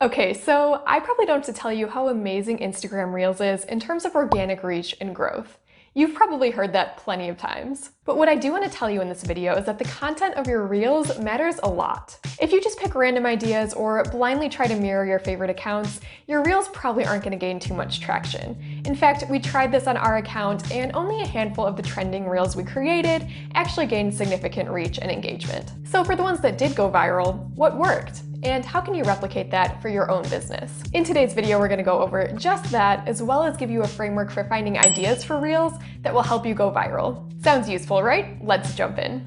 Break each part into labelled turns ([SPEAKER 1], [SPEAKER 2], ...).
[SPEAKER 1] Okay, so I probably don't have to tell you how amazing Instagram Reels is in terms of organic reach and growth. You've probably heard that plenty of times. But what I do want to tell you in this video is that the content of your Reels matters a lot. If you just pick random ideas or blindly try to mirror your favorite accounts, your Reels probably aren't going to gain too much traction. In fact, we tried this on our account and only a handful of the trending Reels we created actually gained significant reach and engagement. So for the ones that did go viral, what worked? And how can you replicate that for your own business? In today's video, we're going to go over just that, as well as give you a framework for finding ideas for Reels that will help you go viral. Sounds useful, right? Let's jump in.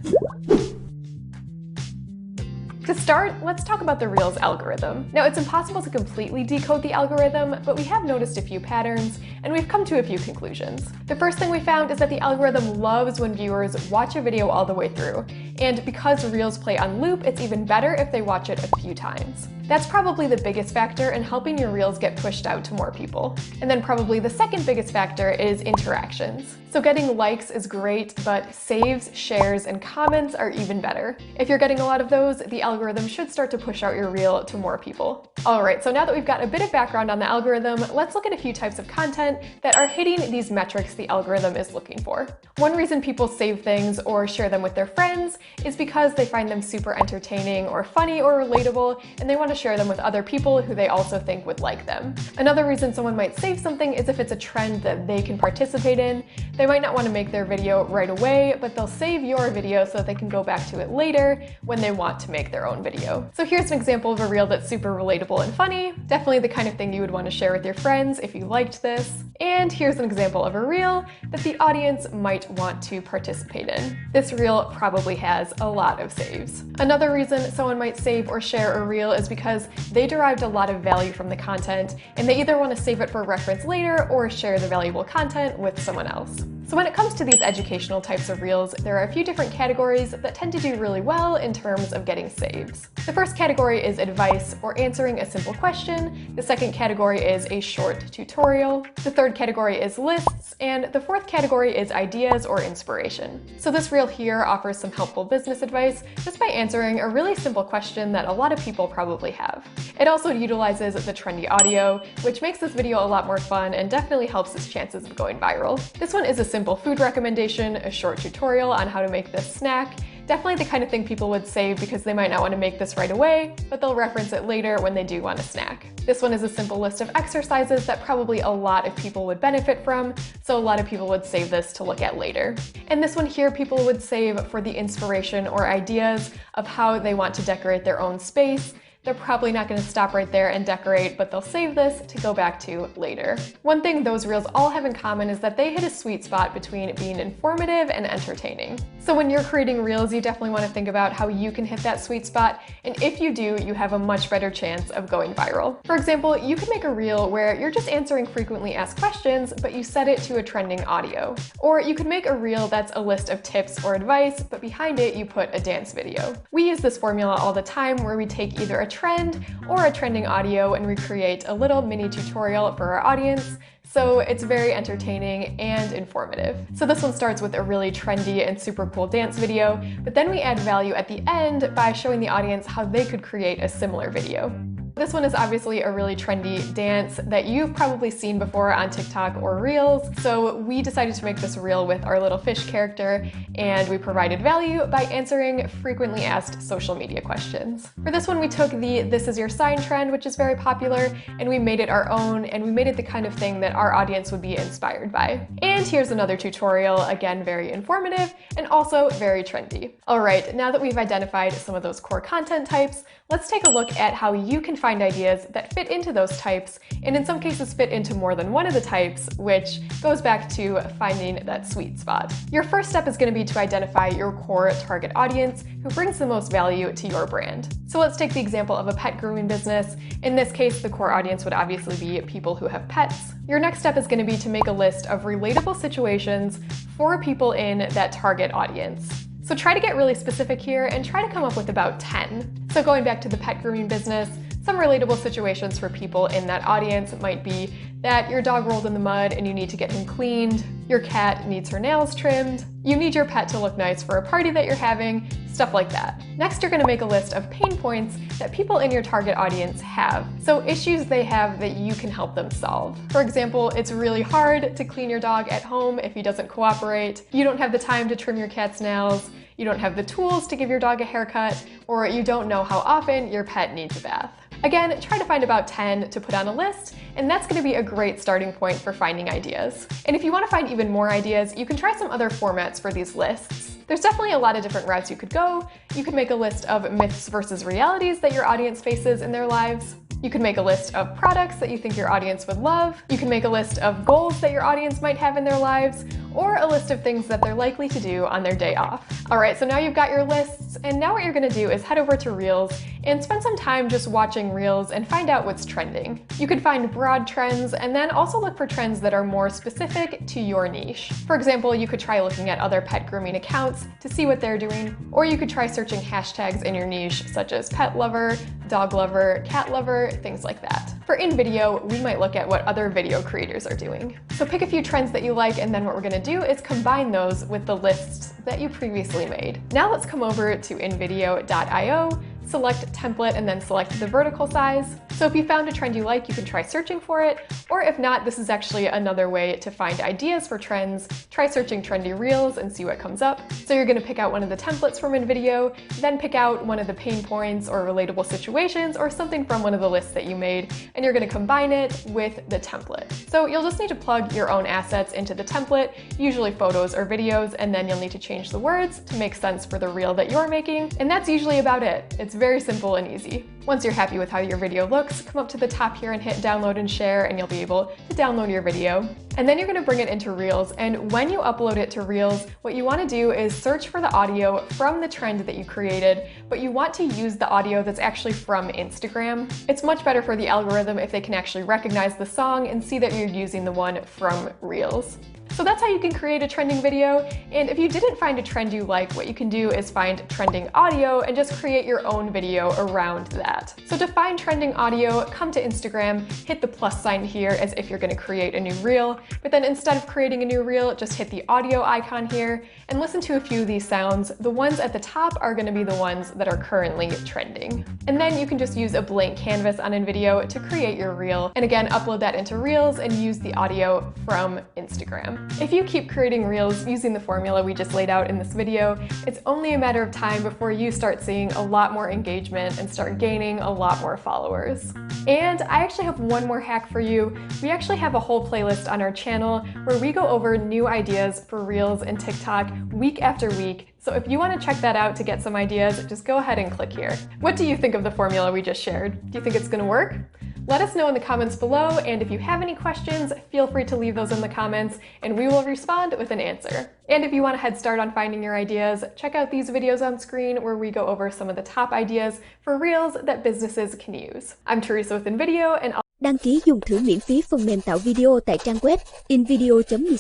[SPEAKER 1] To start, let's talk about the Reels algorithm. Now, it's impossible to completely decode the algorithm, but we have noticed a few patterns, and we've come to a few conclusions. The first thing we found is that the algorithm loves when viewers watch a video all the way through, and because Reels play on loop, it's even better if they watch it a few times. That's probably the biggest factor in helping your Reels get pushed out to more people. And then probably the second biggest factor is interactions. So getting likes is great, but saves, shares, and comments are even better. If you're getting a lot of those, the algorithm should start to push out your Reel to more people. Alright, so now that we've got a bit of background on the algorithm, let's look at a few types of content that are hitting these metrics the algorithm is looking for. One reason people save things or share them with their friends is because they find them super entertaining or funny or relatable, and they want to share them with other people who they also think would like them. Another reason someone might save something is if it's a trend that they can participate in. They might not want to make their video right away, but they'll save your video so that they can go back to it later when they want to make their own video. So here's an example of a Reel that's super relatable and funny, definitely the kind of thing you would want to share with your friends if you liked this. And here's an example of a Reel that the audience might want to participate in. This Reel probably has a lot of saves. Another reason someone might save or share a Reel is because they derived a lot of value from the content, and they either want to save it for reference later or share the valuable content with someone else. So when it comes to these educational types of Reels, there are a few different categories that tend to do really well in terms of getting saves. The first category is advice or answering a simple question. The second category is a short tutorial. The third category is lists, and the fourth category is ideas or inspiration. So this Reel here offers some helpful business advice just by answering a really simple question that a lot of people probably have. It also utilizes the trendy audio, which makes this video a lot more fun and definitely helps its chances of going viral. This one is a simple food recommendation, a short tutorial on how to make this snack. Definitely the kind of thing people would save because they might not want to make this right away, but they'll reference it later when they do want a snack. This one is a simple list of exercises that probably a lot of people would benefit from, so a lot of people would save this to look at later. And this one here people would save for the inspiration or ideas of how they want to decorate their own space. They're probably not going to stop right there and decorate, but they'll save this to go back to later. One thing those Reels all have in common is that they hit a sweet spot between being informative and entertaining. So when you're creating Reels, you definitely want to think about how you can hit that sweet spot, and if you do, you have a much better chance of going viral. For example, you could make a Reel where you're just answering frequently asked questions, but you set it to a trending audio. Or you could make a Reel that's a list of tips or advice, but behind it you put a dance video. We use this formula all the time where we take either a trend or a trending audio and recreate a little mini tutorial for our audience. So it's very entertaining and informative. So this one starts with a really trendy and super cool dance video, but then we add value at the end by showing the audience how they could create a similar video. This one is obviously a really trendy dance that you've probably seen before on TikTok or Reels, so we decided to make this Reel with our little fish character, and we provided value by answering frequently asked social media questions. For this one, we took the "this is your sign" trend, which is very popular, and we made it our own, and we made it the kind of thing that our audience would be inspired by. And here's another tutorial, again very informative and also very trendy. Alright, now that we've identified some of those core content types, let's take a look at how you can find ideas that fit into those types, and in some cases fit into more than one of the types, which goes back to finding that sweet spot. Your first step is going to be to identify your core target audience who brings the most value to your brand. So let's take the example of a pet grooming business. In this case, the core audience would obviously be people who have pets. Your next step is going to be to make a list of relatable situations for people in that target audience. So try to get really specific here and try to come up with about 10. So going back to the pet grooming business, some relatable situations for people in that audience might be that your dog rolled in the mud and you need to get him cleaned, your cat needs her nails trimmed, you need your pet to look nice for a party that you're having, stuff like that. Next, you're gonna make a list of pain points that people in your target audience have. So issues they have that you can help them solve. For example, it's really hard to clean your dog at home if he doesn't cooperate, you don't have the time to trim your cat's nails, you don't have the tools to give your dog a haircut, or you don't know how often your pet needs a bath. Again, try to find about 10 to put on a list, and that's going to be a great starting point for finding ideas. And if you want to find even more ideas, you can try some other formats for these lists. There's definitely a lot of different routes you could go. You could make a list of myths versus realities that your audience faces in their lives. You could make a list of products that you think your audience would love. You can make a list of goals that your audience might have in their lives, or a list of things that they're likely to do on their day off. All right, so now you've got your lists, and now what you're gonna do is head over to Reels and spend some time just watching Reels and find out what's trending. You could find broad trends and then also look for trends that are more specific to your niche. For example, you could try looking at other pet grooming accounts to see what they're doing, or you could try searching hashtags in your niche such as pet lover, dog lover, cat lover, things like that. For in video, we might look at what other video creators are doing. So pick a few trends that you like, and then what we're gonna do is combine those with the lists that you previously made. Now let's come over to invideo.io, select template, and then select the vertical size. So if you found a trend you like, you can try searching for it, or if not, this is actually another way to find ideas for trends. Try searching trendy reels and see what comes up. So you're gonna pick out one of the templates from InVideo, then pick out one of the pain points or relatable situations or something from one of the lists that you made, and you're gonna combine it with the template. So you'll just need to plug your own assets into the template, usually photos or videos, and then you'll need to change the words to make sense for the reel that you're making, and that's usually about it. It's very simple and easy. Once you're happy with how your video looks, come up to the top here and hit download and share, and you'll be able to download your video. And then you're gonna bring it into Reels, and when you upload it to Reels, what you wanna do is search for the audio from the trend that you created, but you want to use the audio that's actually from Instagram. It's much better for the algorithm if they can actually recognize the song and see that you're using the one from Reels. So that's how you can create a trending video, and if you didn't find a trend you like, what you can do is find trending audio and just create your own video around that. So to find trending audio, come to Instagram, hit the plus sign here as if you're gonna create a new reel, but then instead of creating a new reel, just hit the audio icon here and listen to a few of these sounds. The ones at the top are gonna be the ones that are currently trending. And then you can just use a blank canvas on InVideo to create your reel, and again, upload that into Reels and use the audio from Instagram. If you keep creating reels using the formula we just laid out in this video, it's only a matter of time before you start seeing a lot more engagement and start gaining a lot more followers. And I actually have one more hack for you. We actually have a whole playlist on our channel where we go over new ideas for Reels and TikTok week after week. So if you want to check that out to get some ideas, just go ahead and click here. What do you think of the formula we just shared? Do you think it's going to work? Let us know in the comments below, and if you have any questions, feel free to leave those in the comments and we will respond with an answer. And if you want a head start on finding your ideas, check out these videos on screen where we go over some of the top ideas for Reels that businesses can use. I'm Teresa with InVideo, and
[SPEAKER 2] Đăng ký dùng thử miễn phí phần mềm tạo video tại trang web invideo.mi.